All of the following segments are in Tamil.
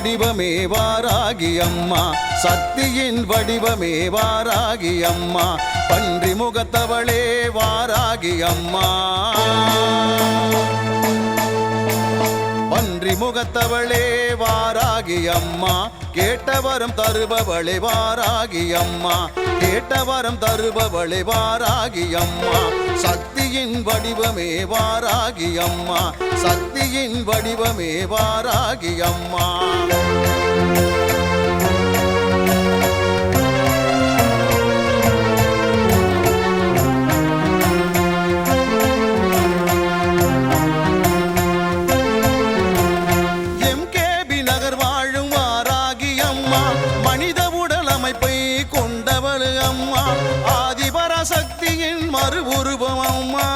வடிவமே வாராகி அம்மா, சக்தியின் வடிவமே வாராகி அம்மா, பன்றி முகத்தவளே வாராகி அம்மா, பன்றி முகத்தவளே வாராகி அம்மா, கேட்டவரம் தருபவளே வாராகி அம்மா, கேட்டவரம் தருபவளே வாராகி அம்மா, சக்தியின் வடிவமே வாராகி அம்மா, சக்தியின் வடிவமே வாராகி அம்மா. ஆதிபராசக்தியின் மறு உருவம் அம்மா,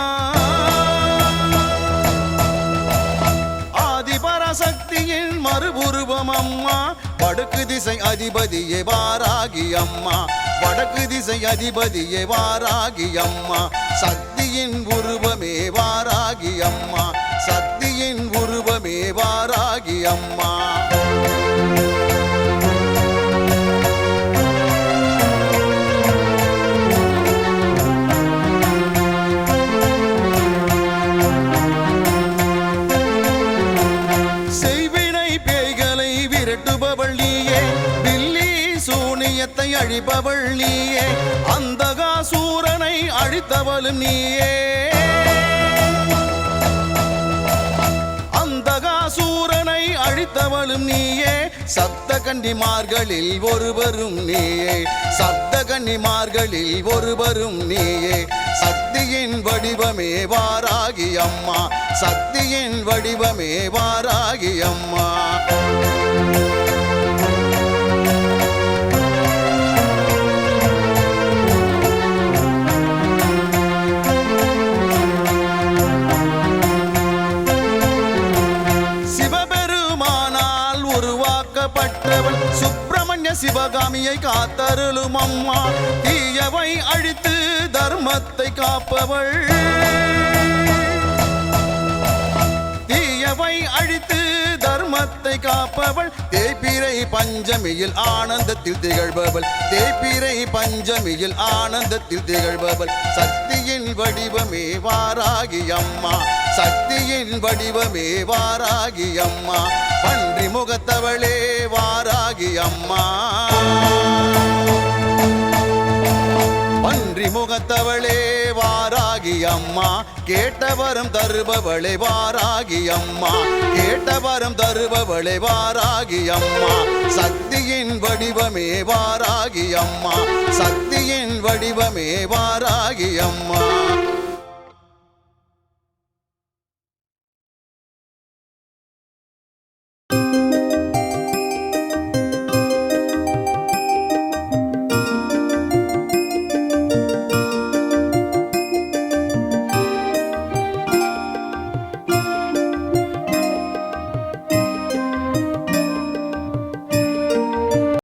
ஆதிபராசக்தியின் மறு உருவம் அம்மா, வடக்கு திசை அதிபதியே வாராகி அம்மா, வடக்கு திசை அதிபதியே வாராகி அம்மா, சக்தியின் உருவமே வாராகி அம்மா, சக்தியின் உருவமே வாராகி அம்மா. அழிப்பவள் நீயே, அந்தகாசூரனை அழித்தவளும் நீயே, அந்தகாசூரனை அழித்தவளும் நீயே, சப்த கன்னிமார்களில் ஒருவரும் நீயே, சப்த கன்னிமார்களில் ஒருவரும் நீயே, சக்தியின் வடிவமே வாராகி அம்மா, சக்தியின் வடிவமே வாராகி அம்மா. சுப்பிரமணிய சிவகாமியை காத்தருளும் அம்மா, தீயவை அழித்து தர்மத்தை காப்பவள், தீயவை அழித்து தர்மத்தை காப்பவள், தேய்பிறை பஞ்சமியில் ஆனந்தத்தில் திகழ்பவள், தேய்பிறை பஞ்சமியில் ஆனந்தத்தில் திகழ்பவள், சக்தியின் வடிவமே வாராகி அம்மா, சக்தியின் வடிவமே வாராகி அம்மா, பன்றி முகத்தவளே வாராகி அம்மா, பன்றி முகத்தவளே வாராகி அம்மா, கேட்டவரம் தருபவளே வாராகி அம்மா, கேட்டவரம் தருபவளே வாராகி அம்மா, சக்தியின் வடிவமே வாராகி அம்மா, சக்தியின் வடிவமே வாராகி அம்மா.